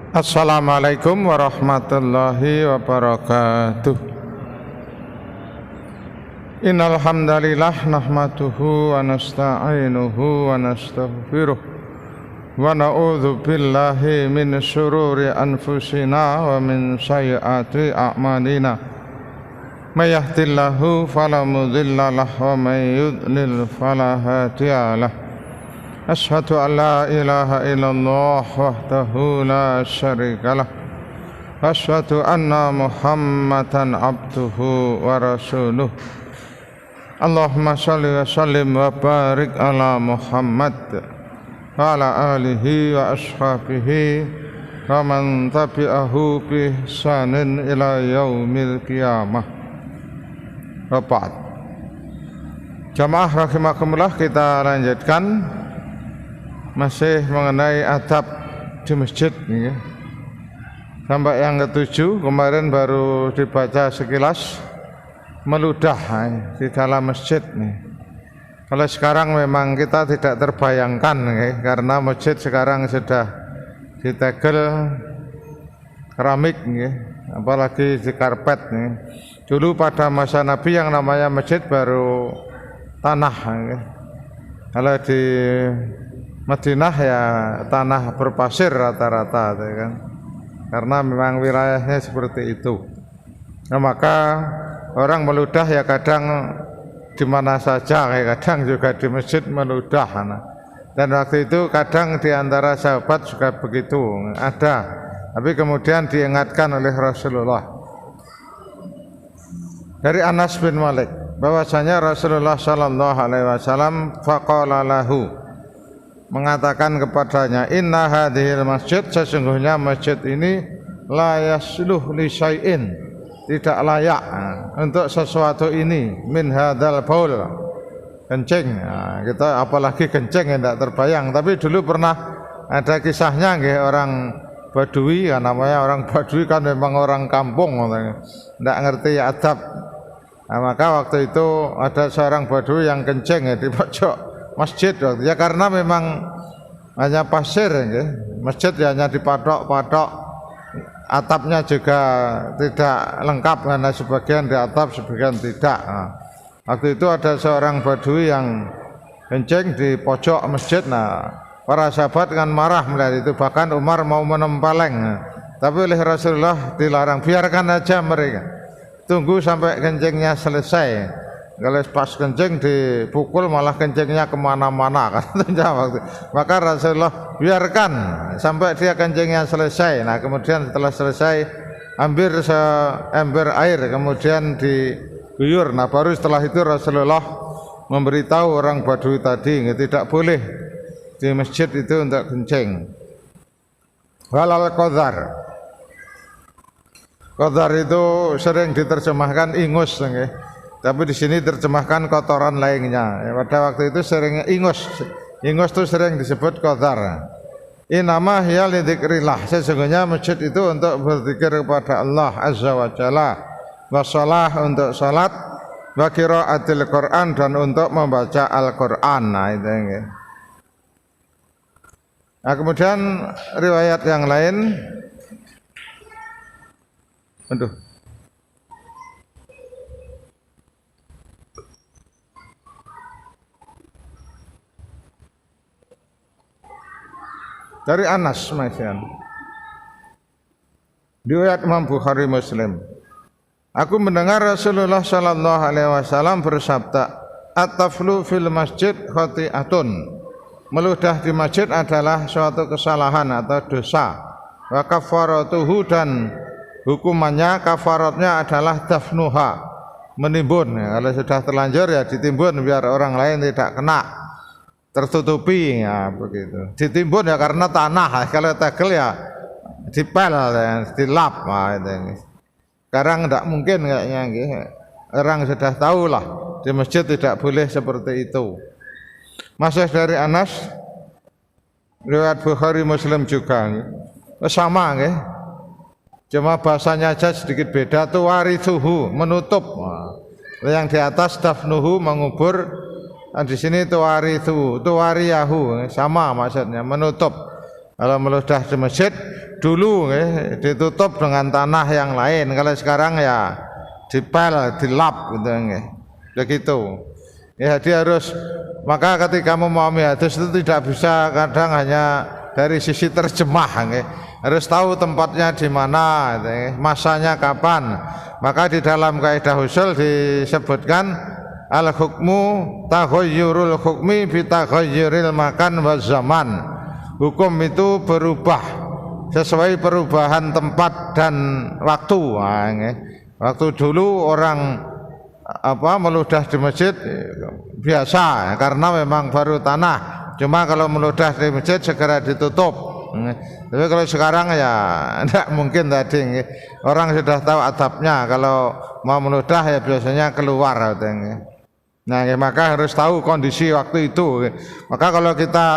Assalamualaikum warahmatullahi wabarakatuh. Innal hamdalillah nahmaduhu wa nasta'inuhu wa nastaghfiruh wa na'udzu billahi min syururi anfusina wa min sayyiati a'malina. May yahdihillahu fala mudilla lahu wa may yudlil fala hadiya lahu. Asyhadu an la ilaha illallah wahdahu la syarika lah. Asyhadu anna Muhammadan abduhu wa rasuluh. Allahumma shalli wa sallim wa barik ala Muhammad wa ala alihi wa ashabihi wa man tabi'ahu bi ihsanin ila yaumil qiyamah. Wa ba'd. Jamaah rahimakumullah, kita lanjutkan masih mengenai adab di masjid ya. Sampai yang ketujuh kemarin baru dibaca sekilas meludah di dalam masjid nih. Kalau sekarang memang kita tidak terbayangkan ya, karena masjid sekarang sudah ditegel keramik ya, apalagi di karpet nih. Dulu pada masa Nabi yang namanya masjid baru tanah ya. Kalau di Madinah ya tanah berpasir rata-rata kan, karena memang wilayahnya seperti itu. Nah, maka orang meludah ya kadang di mana saja, kadang juga di masjid meludah. Nah, dan waktu itu kadang di antara sahabat juga begitu ada, tapi kemudian diingatkan oleh Rasulullah. Dari Anas bin Malik bahwasanya Rasulullah sallallahu alaihi wasallam faqala lahu, mengatakan kepadanya, inna hadhil masjid, sesungguhnya masjid ini la yasluh li syai'in, tidak layak untuk sesuatu ini, min hadzal baul, kencing. Nah, kita apalagi kencing yang tidak terbayang. Tapi dulu pernah ada kisahnya nggih, orang Badui ya, namanya orang Badui kan memang orang kampung, tidak ngerti adab. Nah, maka waktu itu ada seorang Badui yang kencing ya di pojok masjid ya, karena memang hanya pasir ya. Masjid ya hanya dipatok-patok, atapnya juga tidak lengkap karena sebagian di atap sebagian tidak. Nah, waktu itu ada seorang Badui yang kencing di pojok masjid. Nah, para sahabat kan marah melihat itu, bahkan Umar mau menempeleng. Nah, tapi oleh Rasulullah dilarang, biarkan aja mereka, tunggu sampai kencingnya selesai. Kalau pas kencing dipukul malah kencingnya kemana-mana kan. Maka Rasulullah biarkan sampai dia kencingnya selesai. Nah, kemudian setelah selesai ambil seember air kemudian diguyur. Nah, baru setelah itu Rasulullah memberitahu orang Badui tadi tidak boleh di masjid itu untuk kencing. Walal qadar. Qadar itu sering diterjemahkan ingus nggih. Tapi di sini terjemahkan kotoran lainnya. Pada waktu itu sering ingus itu sering disebut qadar. Inama hiya lidzikrillah, sesungguhnya masjid itu untuk berzikir kepada Allah Azza wa Jalla, wassalah untuk salat, wa qiraatil Quran dan untuk membaca Al-Quran. Nah, itu ya. Nah, kemudian riwayat yang lain, dari Anas Masyan, riwayat Imam Bukhari Muslim. Aku mendengar Rasulullah sallallahu alaihi wasallam bersabda, at-taflu fil masjid khati'atun, meludah di masjid adalah suatu kesalahan atau dosa. Wa kafaratuhu, dan hukumannya, kafaratnya adalah dafnuha, menimbun. Kalau sudah terlanjur ya ditimbun biar orang lain tidak kena, tertutupi ya begitu. Ditimbun ya karena tanah, kalau tegel ya dipel ya, dilap. Nah, itu. Sekarang tidak mungkin kayaknya gitu. Orang sudah tahu lah di masjid tidak boleh seperti itu. Masih dari Anas, riwayat Bukhari Muslim juga sama gitu. Cuma bahasanya aja sedikit beda. Tuwarithuhu, menutup. Yang di atas dafnuhu, mengubur. Di sini tuwariyahu sama maksudnya, menutup. Kalau meludah di masjid dulu ditutup dengan tanah yang lain. Kalau sekarang ya dipel, dilap gitu begitu. Ya dia harus, maka ketika memahami hadis itu tidak bisa kadang hanya dari sisi terjemah, harus tahu tempatnya di mana, masanya kapan. Maka di dalam kaidah usul disebutkan al hukmu taghayyurul hukmi bi taghayyuril makan wa zaman. Hukum itu berubah sesuai perubahan tempat dan waktu. Waktu dulu orang meludah di masjid biasa karena memang baru tanah. Cuma kalau meludah di masjid segera ditutup. Tapi kalau sekarang ya tidak mungkin tadi. Orang sudah tahu adabnya. Kalau mau meludah ya biasanya keluar. Nah, maka harus tahu kondisi waktu itu. Maka kalau kita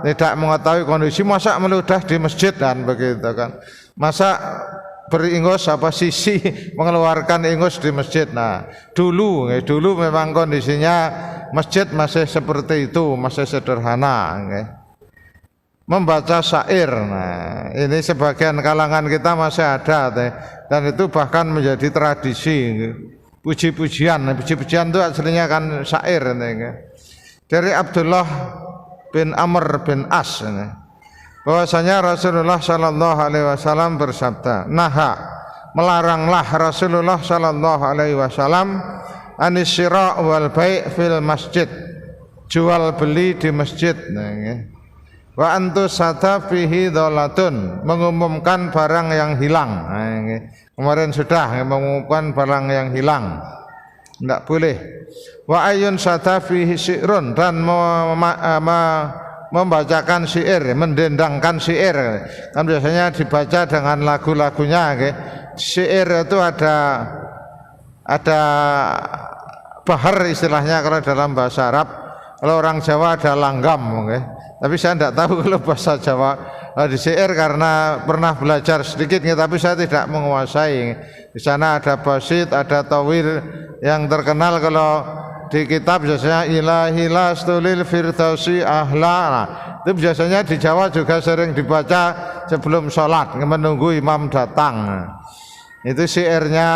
tidak mengetahui kondisi, masa meludah di masjid dan begitu kan? Masa beringus sisi mengeluarkan ingus di masjid. Nah, dulu memang kondisinya masjid masih seperti itu, masih sederhana. Membaca syair. Nah, ini sebagian kalangan kita masih ada, dan itu bahkan menjadi tradisi. Puji-pujian itu aslinya kan syair. Dari Abdullah bin Amr bin As, bahwasanya Rasulullah Shallallahu Alaihi Wasallam bersabda, melaranglah Rasulullah Shallallahu Alaihi Wasallam anis syira' wal bai' fil masjid, jual beli di masjid. Wa antus sata fihi dolatun, mengumumkan barang yang hilang. Kemarin sudah mengumumkan barang yang hilang, tidak boleh. Wa ayun sata fihi syi'run, dan membacakan syair, mendendangkan syair. Kan biasanya dibaca dengan lagu-lagunya. Syair itu ada bahar istilahnya kalau dalam bahasa Arab. Kalau orang Jawa ada langgam. Tapi saya tidak tahu kalau bahasa Jawa di syair karena pernah belajar sedikit, tapi saya tidak menguasai. Di sana ada basit, ada tawil yang terkenal. Kalau di kitab biasanya ilahi lastulil firdausi ahla. Nah, itu biasanya di Jawa juga sering dibaca sebelum sholat, menunggu imam datang. Itu syairnya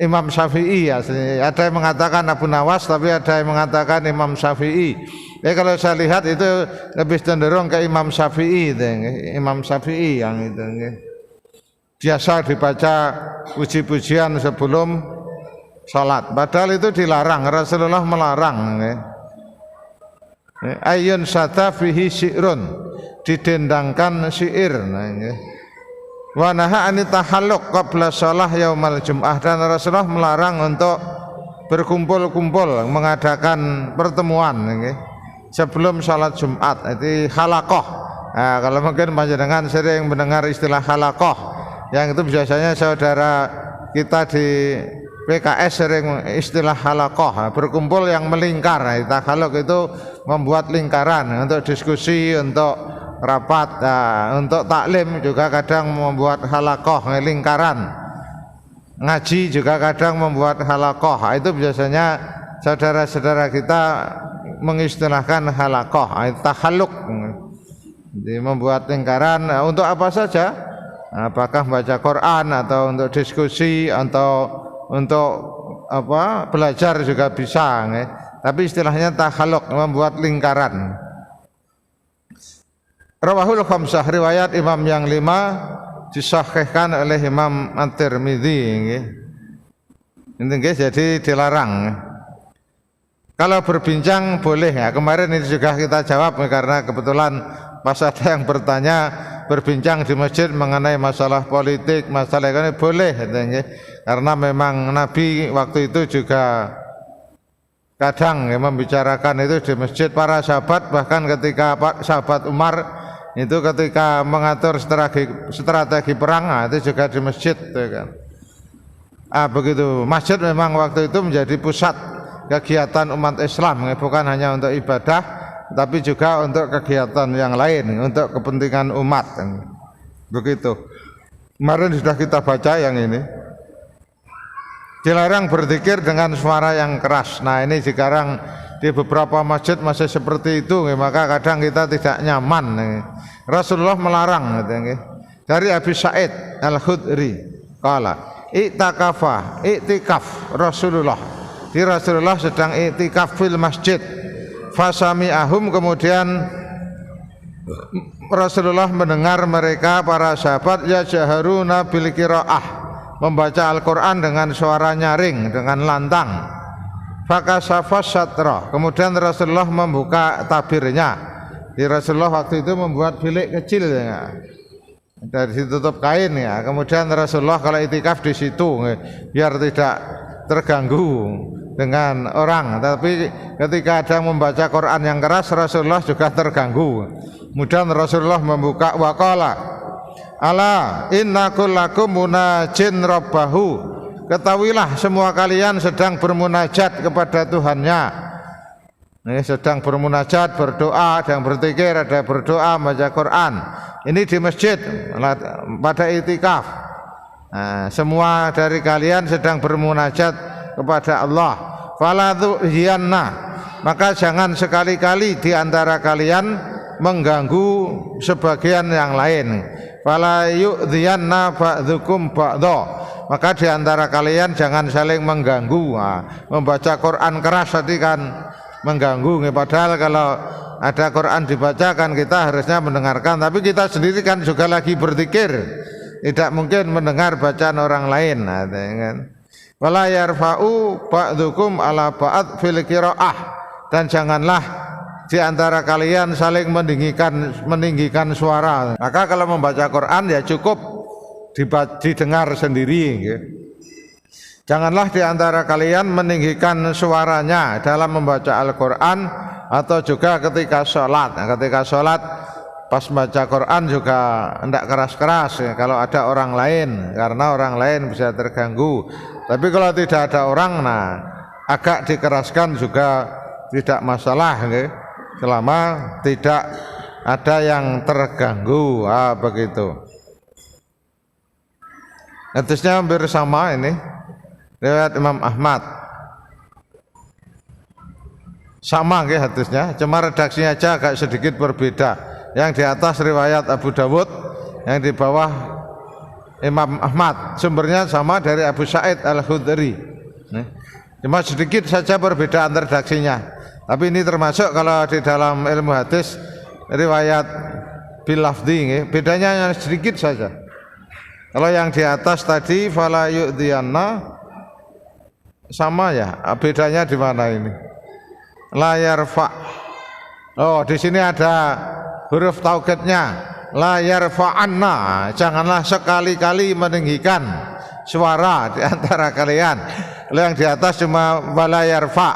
Imam Syafi'i aslinya. Ada yang mengatakan Abu Nawas, tapi ada yang mengatakan Imam Syafi'i. Kalau saya lihat itu lebih cenderung ke Imam Syafi'i. Imam Syafi'i yang itu biasa dibaca puji-pujian sebelum salat. Padahal itu dilarang, Rasulullah melarang. Ayun sata fihi syi'run, didendangkan syair. Wa naha an tahalluq qabla shalah yaumal jum'ah, dan Rasulullah melarang untuk berkumpul-kumpul mengadakan pertemuan sebelum salat Jumat. Itu halaqah. Nah, kalau mungkin panjenengan sering mendengar istilah halaqah, yang itu biasanya saudara kita di PKS sering istilah halaqah, berkumpul yang melingkar. Tahalluq itu membuat lingkaran untuk diskusi, untuk rapat, untuk taklim juga kadang membuat halaqah, lingkaran. Ngaji juga kadang membuat halaqah. Itu biasanya saudara-saudara kita mengistilahkan halaqah, tahalluq. Jadi membuat lingkaran untuk apa saja? Apakah baca Quran atau untuk diskusi atau untuk belajar juga bisa. Tapi istilahnya tahalluq, membuat lingkaran. Rawahul khamsah, riwayat imam yang 5 disahihkan oleh Imam At-Tirmidzi. Ini jadi dilarang. Kalau berbincang boleh ya. Kemarin ini juga kita jawab karena kebetulan pas ada yang bertanya berbincang di masjid mengenai masalah politik, masalah ini boleh. Karena memang Nabi waktu itu juga kadang membicarakan itu di masjid. Para sahabat, bahkan ketika sahabat Umar itu ketika mengatur strategi perang, itu juga di masjid, kan. Begitu. Masjid memang waktu itu menjadi pusat kegiatan umat Islam, bukan hanya untuk ibadah, tapi juga untuk kegiatan yang lain, untuk kepentingan umat, kan. Begitu. Kemarin sudah kita baca yang ini. Dilarang berzikir dengan suara yang keras. Nah, ini sekarang di beberapa masjid masih seperti itu, maka kadang kita tidak nyaman. Rasulullah melarang. Dari Abi Sa'id Al-Khudri, qala iktikaf Rasulullah. Di Rasulullah sedang iktikaf fil masjid. Fasami'ahum, kemudian Rasulullah mendengar mereka para sahabat yajharuna bil qiraah, membaca Al-Qur'an dengan suara nyaring, dengan lantang. Fakasafas satra, kemudian Rasulullah membuka tabirnya. Di Rasulullah waktu itu membuat bilik kecil ya, dari ditutup kain ya. Kemudian Rasulullah kalau itikaf di situ biar tidak terganggu dengan orang. Tapi ketika ada membaca Quran yang keras, Rasulullah juga terganggu. Kemudian Rasulullah membuka waqala ala inna kullakum munajin rabbahu, ketahuilah semua kalian sedang bermunajat kepada Tuhannya. Ini sedang bermunajat, berdoa, ada yang berzikir, ada yang berdoa, baca Quran. Ini di masjid pada itikaf. Nah, semua dari kalian sedang bermunajat kepada Allah. Fala tuhiyanna, maka jangan sekali-kali di antara kalian mengganggu sebagian yang lain. Fala yu'dhiyanna ba'dukum ba'dha, maka di antara kalian jangan saling mengganggu. Membaca Quran keras tadi kan mengganggu, padahal kalau ada Quran dibacakan kita harusnya mendengarkan, tapi kita sendiri kan juga lagi berzikir, tidak mungkin mendengar bacaan orang lain. Wala yarfa'u ba'dukum ala ba'd fil qiraah, dan janganlah di antara kalian saling meninggikan suara. Maka kalau membaca Quran ya cukup didengar sendiri. Janganlah di antara kalian meninggikan suaranya dalam membaca Al-Quran atau juga ketika sholat. Nah, ketika sholat pas baca Quran juga tidak keras-keras ya, kalau ada orang lain, karena orang lain bisa terganggu. Tapi kalau tidak ada orang, nah agak dikeraskan juga tidak masalah ya, selama tidak ada yang terganggu. Begitu. Hadisnya hampir sama ini, riwayat Imam Ahmad. Sama nggih hadisnya, cuma redaksinya aja agak sedikit berbeda. Yang di atas riwayat Abu Dawud, yang di bawah Imam Ahmad. Sumbernya sama dari Abu Sa'id Al-Khudri. Cuma sedikit saja perbedaan redaksinya. Tapi ini termasuk kalau di dalam ilmu hadis riwayat bil lafzi, bedanya sedikit saja. Kalau yang di atas tadi fala yu'dhiyanna, sama ya, bedanya di mana ini? La yarfa. Oh, di sini ada huruf taukidnya. La yarfa'anna, janganlah sekali-kali meninggikan suara di antara kalian. Kalau yang di atas cuma wala yarfa,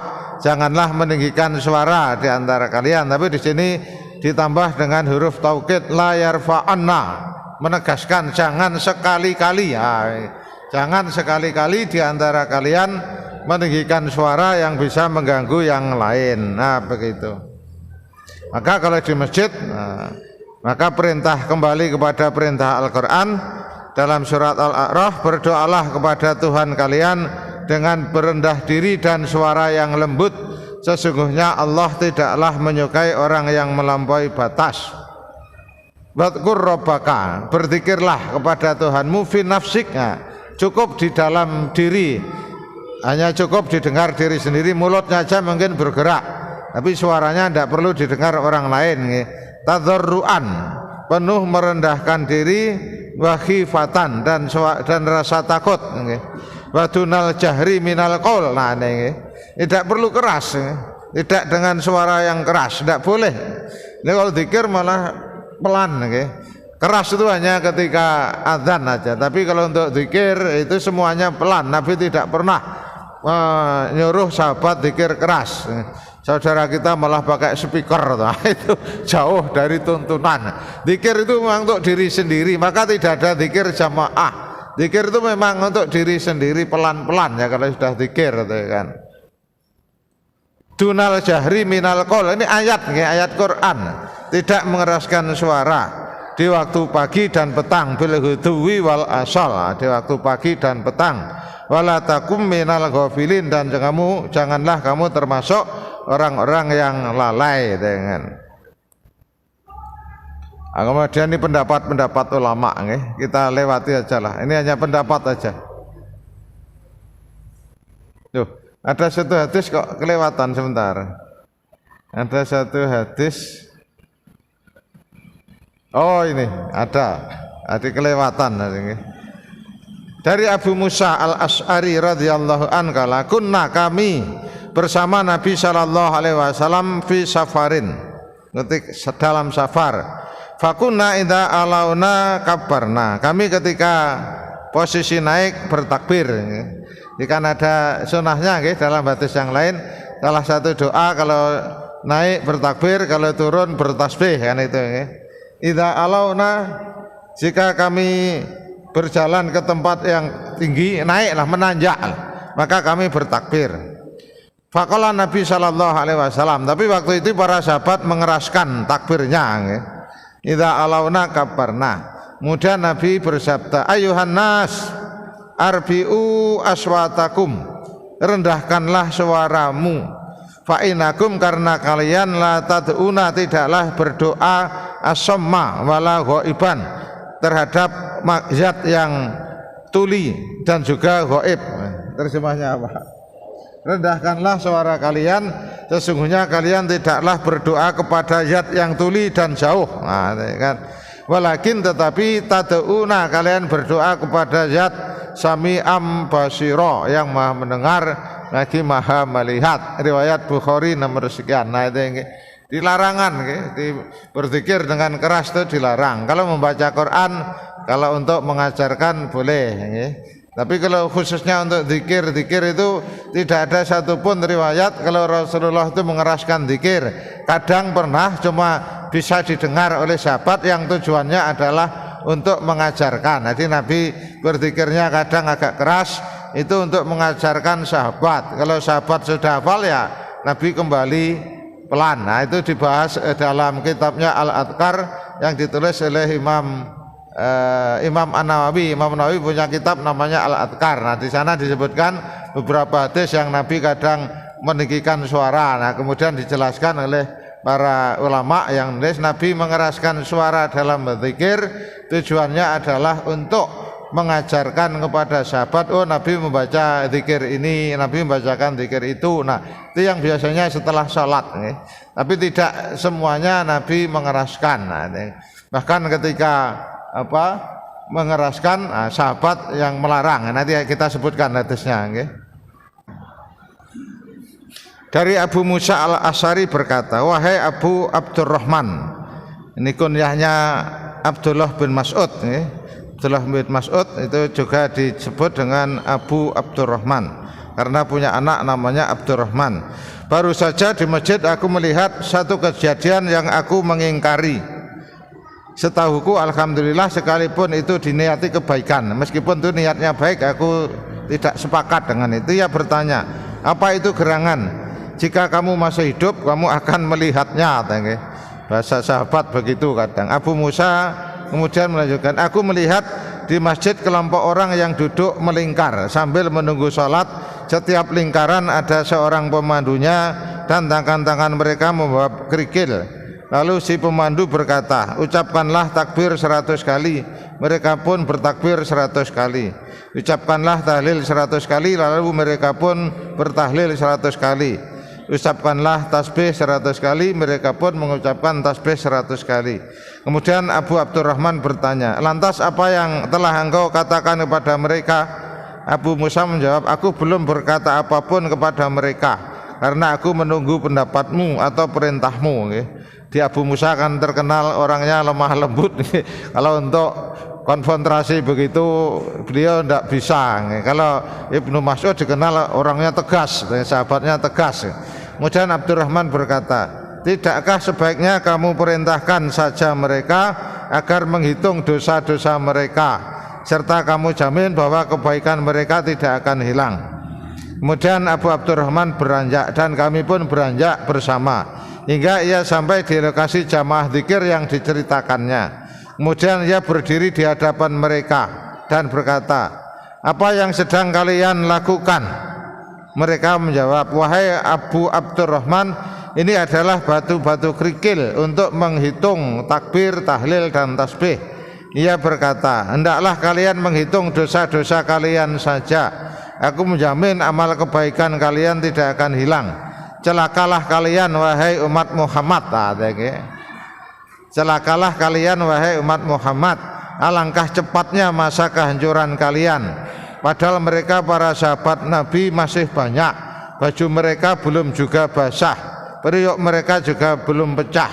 janganlah meninggikan suara di antara kalian. Tapi di sini ditambah dengan huruf taukid la yarfa'anna, menegaskan jangan sekali-kali jangan sekali-kali di antara kalian meninggikan suara yang bisa mengganggu yang lain. Nah begitu. Maka kalau di masjid, maka perintah kembali kepada perintah Al-Quran dalam surat Al-A'raf, berdoalah kepada Tuhan kalian dengan berendah diri dan suara yang lembut, sesungguhnya Allah tidaklah menyukai orang yang melampaui batas. Wadkur rabbaka, berzikirlah kepada Tuhanmu fi nafsik, cukup di dalam diri, hanya cukup didengar diri sendiri, mulutnya aja mungkin bergerak, tapi suaranya tidak perlu didengar orang lain. Tadarruan, penuh merendahkan diri, wa khifatan, dan rasa takut. Wa dunal jahri minal qaul, nah ini tidak perlu keras, tidak dengan suara yang keras, tidak boleh. Ini kalau zikir malah pelan, keras itu hanya ketika adzan aja. Tapi kalau untuk zikir itu semuanya pelan. Nabi tidak pernah menyuruh sahabat zikir keras. Saudara kita malah pakai speaker, itu jauh dari tuntunan. Zikir itu memang untuk diri sendiri, maka tidak ada zikir jamaah. Zikir itu memang untuk diri sendiri, pelan-pelan ya kalau sudah zikir, kan. Dunal jahri minal qaul, ini ayat Quran, tidak mengeraskan suara di waktu pagi dan petang, bil ghudwi wal asal, di waktu pagi dan petang. Wala takum minal ghafilin, dan janganlah kamu termasuk orang-orang yang lalai dengan. Kemudian ini pendapat-pendapat ulama, kita lewati aja lah. Ini hanya pendapat aja. Tuh, ada satu hadis kok kelewatan sebentar. Ada satu hadis. Oh ini ada kelewatan. Dari Abu Musa al-Ash'ari radhiyallahu anhu kala kunna kami bersama Nabi sallallahu alaihi wasallam fi safarin. Ketik dalam safar. Fakunna idza alauna kabarna. Kami ketika posisi naik bertakbir. Jika ada sunnahnya dalam hadis yang lain, salah satu doa kalau naik bertakbir, kalau turun bertasbih kan itu. Idza alauna, jika kami berjalan ke tempat yang tinggi, naiklah menanjak, maka kami bertakbir. Faqala Nabi sallallahu alaihi wasallam, tapi waktu itu para sahabat mengeraskan takbirnya. Idza alauna kabarna. Kemudian Nabi bersabda, ayuhan nas arbi'u aswatakum, rendahkanlah suaramu, fa inakum, karena kalian la tad'una, tidaklah berdoa asamma wala ghaiban, terhadap zat yang tuli dan juga ghaib. Terjemahnya apa? Rendahkanlah suara kalian, sesungguhnya kalian tidaklah berdoa kepada zat yang tuli dan jauh. Nah, kan? Walakin tetapi tad'una, kalian berdoa kepada zat sami'am basiro, yang maha mendengar lagi maha melihat. Riwayat Bukhari nomor sekian. Nah itu dilarangan, berzikir dengan keras itu dilarang. Kalau membaca Quran, kalau untuk mengajarkan boleh. Tapi kalau khususnya untuk zikir itu tidak ada satupun riwayat kalau Rasulullah itu mengeraskan zikir. Kadang pernah, cuma bisa didengar oleh sahabat yang tujuannya adalah untuk mengajarkan. Jadi Nabi berzikirnya kadang agak keras, itu untuk mengajarkan sahabat. Kalau sahabat sudah hafal ya Nabi kembali pelan. Nah itu dibahas dalam kitabnya Al-Adhkar yang ditulis oleh Imam An-Nawawi. Imam Nawawi punya kitab namanya Al-Adhkar. Nah di sana disebutkan beberapa hadis yang Nabi kadang meninggikan suara. Nah kemudian dijelaskan oleh para ulama yang nulis, Nabi mengeraskan suara dalam berzikir tujuannya adalah untuk mengajarkan kepada sahabat, oh Nabi membaca zikir ini, Nabi membacakan zikir itu. Nah itu yang biasanya setelah sholat, tapi tidak semuanya Nabi mengeraskan. Nah, bahkan ketika mengeraskan, sahabat yang melarang. Nanti kita sebutkan hadisnya. Dari Abu Musa al-Ash'ari berkata, wahai Abu Abdurrahman, ini kunyahnya Abdullah bin Mas'ud. Abdullah bin Mas'ud itu juga disebut dengan Abu Abdurrahman karena punya anak namanya Abdurrahman. Baru saja di masjid aku melihat satu kejadian yang aku mengingkari. Setahuku alhamdulillah, sekalipun itu diniati kebaikan, meskipun itu niatnya baik, aku tidak sepakat dengan itu. Ia bertanya, apa itu gerangan? Jika kamu masih hidup, kamu akan melihatnya. Bahasa sahabat begitu kadang. Abu Musa kemudian melanjutkan, aku melihat di masjid kelompok orang yang duduk melingkar sambil menunggu sholat. Setiap lingkaran ada seorang pemandunya dan tangan-tangan mereka membawa kerikil. Lalu si pemandu berkata, ucapkanlah takbir 100 kali. Mereka pun bertakbir 100 kali. Ucapkanlah tahlil 100 kali. Lalu mereka pun bertahlil 100 kali. Ucapkanlah tasbih 100 kali. Mereka pun mengucapkan tasbih 100 kali. Kemudian Abu Abdurrahman bertanya, lantas apa yang telah engkau katakan kepada mereka? Abu Musa menjawab, aku belum berkata apapun kepada mereka, karena aku menunggu pendapatmu atau perintahmu. Di Abu Musa kan terkenal orangnya lemah lembut. Kalau untuk konfrontasi begitu beliau tidak bisa. Kalau Ibnu Mas'ud dikenal orangnya tegas, sahabatnya tegas. Kemudian Abdurrahman berkata, tidakkah sebaiknya kamu perintahkan saja mereka agar menghitung dosa-dosa mereka, serta kamu jamin bahwa kebaikan mereka tidak akan hilang. Kemudian Abu Abdurrahman beranjak dan kami pun beranjak bersama hingga ia sampai di lokasi jamaah zikir yang diceritakannya. Kemudian ia berdiri di hadapan mereka dan berkata, apa yang sedang kalian lakukan? Mereka menjawab, wahai Abu Abdurrahman, ini adalah batu-batu kerikil untuk menghitung takbir, tahlil dan tasbih. Ia berkata, hendaklah kalian menghitung dosa-dosa kalian saja. Aku menjamin amal kebaikan kalian tidak akan hilang. Celakalah kalian wahai umat Muhammad. Celakalah kalian wahai umat Muhammad. Alangkah cepatnya masa kehancuran kalian. Padahal mereka para sahabat Nabi masih banyak. Baju mereka belum juga basah, periuk mereka juga belum pecah.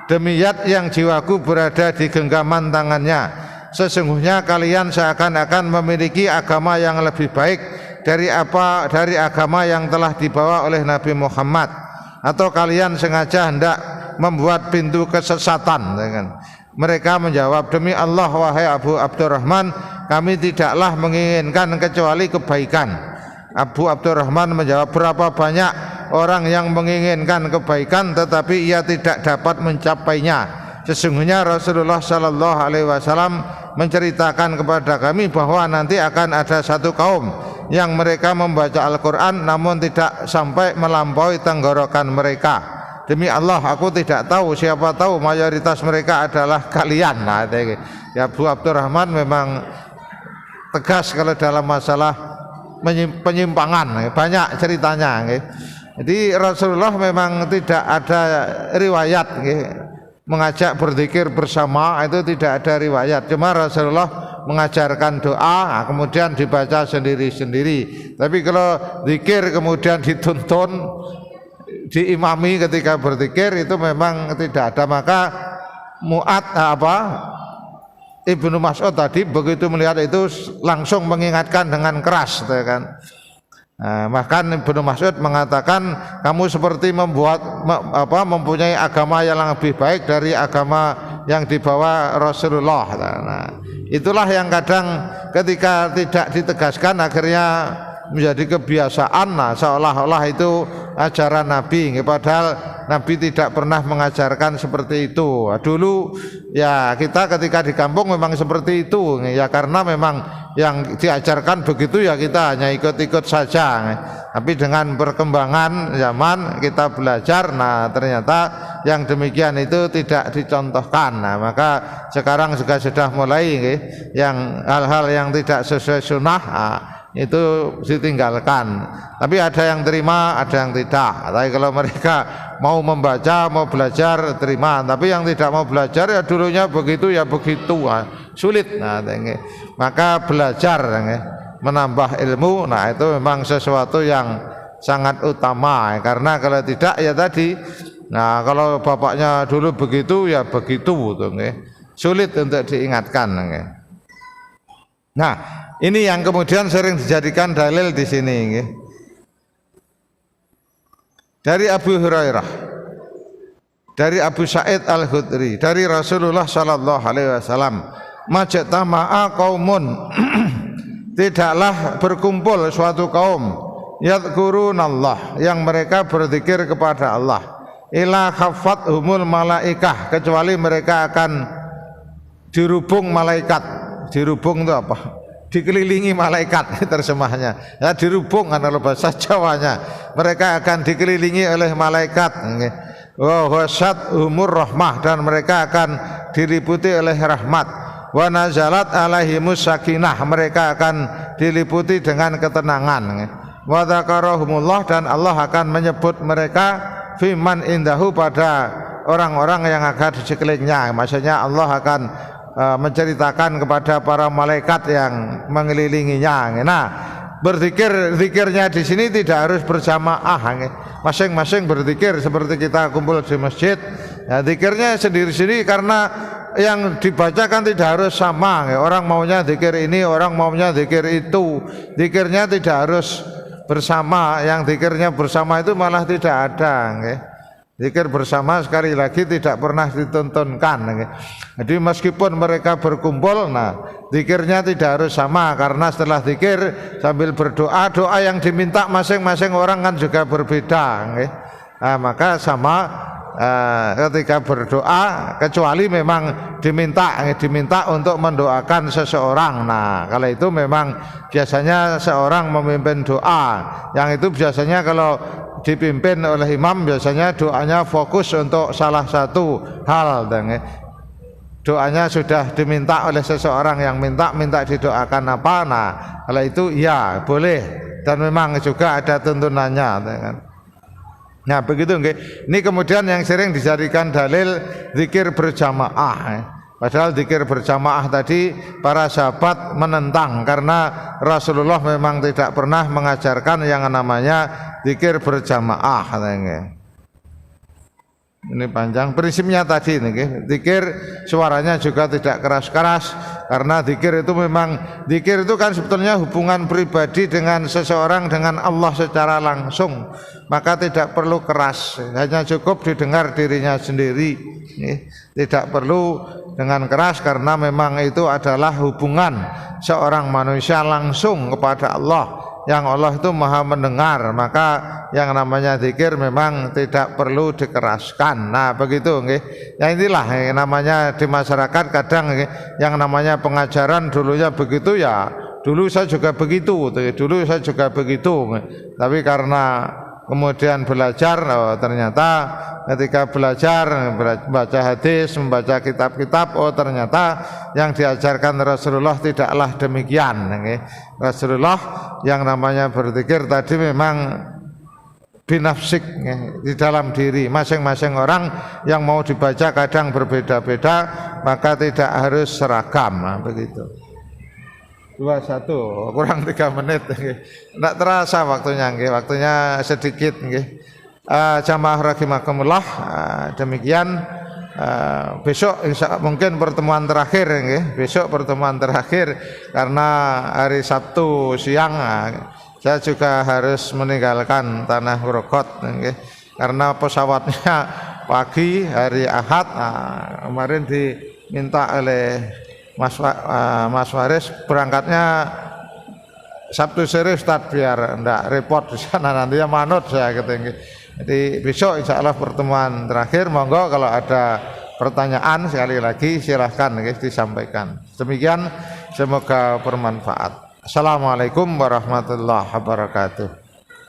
Demi Zat yang jiwaku berada di genggaman tangannya, sesungguhnya kalian seakan-akan memiliki agama yang lebih baik dari agama yang telah dibawa oleh Nabi Muhammad, atau kalian sengaja hendak membuat pintu kesesatan. Mereka menjawab, demi Allah wahai Abu Abdurrahman, kami tidaklah menginginkan kecuali kebaikan. Abu Abdurrahman menjawab, berapa banyak orang yang menginginkan kebaikan tetapi ia tidak dapat mencapainya. Sesungguhnya Rasulullah Sallallahu Alaihi Wasallam menceritakan kepada kami bahwa nanti akan ada satu kaum yang mereka membaca Al-Quran namun tidak sampai melampaui tenggorokan mereka. Demi Allah aku tidak tahu, siapa tahu mayoritas mereka adalah kalian. Nah, ya Abu Abdurrahman memang tegas kalau dalam masalah penyimpangan, banyak ceritanya. Jadi Rasulullah memang tidak ada riwayat mengajak berzikir bersama, itu tidak ada riwayat. Cuma Rasulullah mengajarkan doa, kemudian dibaca sendiri-sendiri. Tapi kalau zikir kemudian dituntun, diimami ketika berzikir, itu memang tidak ada. Maka Ibnu Mas'ud tadi begitu melihat itu langsung mengingatkan dengan keras, kan? Bahkan Ibnu Mas'ud mengatakan, kamu seperti mempunyai agama yang lebih baik dari agama yang dibawa Rasulullah. Nah, itulah yang kadang ketika tidak ditegaskan akhirnya menjadi kebiasaan, seolah-olah itu ajaran Nabi, padahal Nabi tidak pernah mengajarkan seperti itu. Dulu ya kita ketika di kampung memang seperti itu ya, karena memang yang diajarkan begitu ya kita hanya ikut-ikut saja. Tapi dengan perkembangan zaman kita belajar, nah ternyata yang demikian itu tidak dicontohkan. Nah maka sekarang juga sudah mulai yang hal-hal yang tidak sesuai sunnah itu ditinggalkan. Tapi ada yang terima, ada yang tidak. Tapi kalau mereka mau membaca, mau belajar, terima. Tapi yang tidak mau belajar ya dulunya begitu ya begitu, sulit. Nah, maka belajar menambah ilmu, nah itu memang sesuatu yang sangat utama. Karena kalau tidak ya tadi, nah kalau bapaknya dulu begitu ya begitu, sulit untuk diingatkan. Nah, ini yang kemudian sering dijadikan dalil di sini. Dari Abu Hurairah, dari Abu Sa'id Al-Khudri, dari Rasulullah Sallallahu Alaihi Wasallam, majtama'a qaumun, tidaklah berkumpul suatu kaum, yadhkurunallah, yang mereka berzikir kepada Allah, ila khaffathumul malaikah, kecuali mereka akan dirubung malaikat. Dirubung itu apa? Dikelilingi malaikat, terjemahnya ya, dirubung kalau bahasa Jawanya. Mereka akan dikelilingi oleh malaikat. Wa wasat umur rahmah, dan mereka akan diliputi oleh rahmat. Wa nazalat alaihimus sakinah, mereka akan diliputi dengan ketenangan. Wa dzakarahumullah, dan Allah akan menyebut mereka fiman indahu, pada orang-orang yang ada di sekelilingnya. Maksudnya Allah akan menceritakan kepada para malaikat yang mengelilinginya. Nah, zikirnya di sini tidak harus berjamaah, masing-masing berzikir seperti kita kumpul di masjid. Ya, zikirnya sendiri-sendiri, karena yang dibacakan tidak harus sama. Orang maunya zikir ini, orang maunya zikir itu. Zikirnya tidak harus bersama. Yang zikirnya bersama itu malah tidak ada. Zikir bersama sekali lagi tidak pernah dituntunkan. Jadi meskipun mereka berkumpul, nah zikirnya tidak harus sama, karena setelah zikir sambil berdoa, doa yang diminta masing-masing orang kan juga berbeda. Maka sama ketika berdoa, kecuali memang diminta untuk mendoakan seseorang. Nah, kalau itu memang biasanya seorang memimpin doa, yang itu biasanya kalau dipimpin oleh imam biasanya doanya fokus untuk salah satu hal, doanya sudah diminta oleh seseorang yang minta didoakan apa. Nah, kalau itu ya boleh, dan memang juga ada tuntunannya, kan. Nah begitu nggih. Ini kemudian yang sering dijadikan dalil zikir berjamaah. Padahal zikir berjamaah tadi para sahabat menentang, karena Rasulullah memang tidak pernah mengajarkan yang namanya zikir berjamaah. Ini panjang prinsipnya tadi nih, zikir suaranya juga tidak keras-keras, karena zikir itu memang, zikir itu kan sebetulnya hubungan pribadi dengan seseorang dengan Allah secara langsung, maka tidak perlu keras, hanya cukup didengar dirinya sendiri, tidak perlu dengan keras, karena memang itu adalah hubungan seorang manusia langsung kepada Allah, yang Allah itu maha mendengar. Maka yang namanya zikir memang tidak perlu dikeraskan. Nah begitu nggih. Ya inilah yang namanya di masyarakat kadang yang namanya pengajaran dulunya begitu, ya dulu saya juga begitu, tapi karena kemudian belajar, ternyata ketika belajar membaca hadis, membaca kitab-kitab, ternyata yang diajarkan Rasulullah tidaklah demikian. Rasulullah yang namanya berzikir tadi memang binafsik, di dalam diri masing-masing orang yang mau dibaca kadang berbeda-beda, maka tidak harus seragam. Begitu. 21 kurang 3 menit, tidak terasa waktunya, waktunya sedikit. Jamaah rahimakumullah, demikian. Besok mungkin pertemuan terakhir, besok pertemuan terakhir, karena hari Sabtu siang saya juga harus meninggalkan tanah Grogol, karena pesawatnya pagi hari Ahad. Kemarin diminta oleh Mas Waris berangkatnya Sabtu sore Ustaz, biar enggak repot di sana, nanti ya manut saya ketenggi. Jadi besok insya Allah pertemuan terakhir. Monggo kalau ada pertanyaan sekali lagi silahkan disampaikan. Demikian, semoga bermanfaat. Assalamualaikum warahmatullahi wabarakatuh.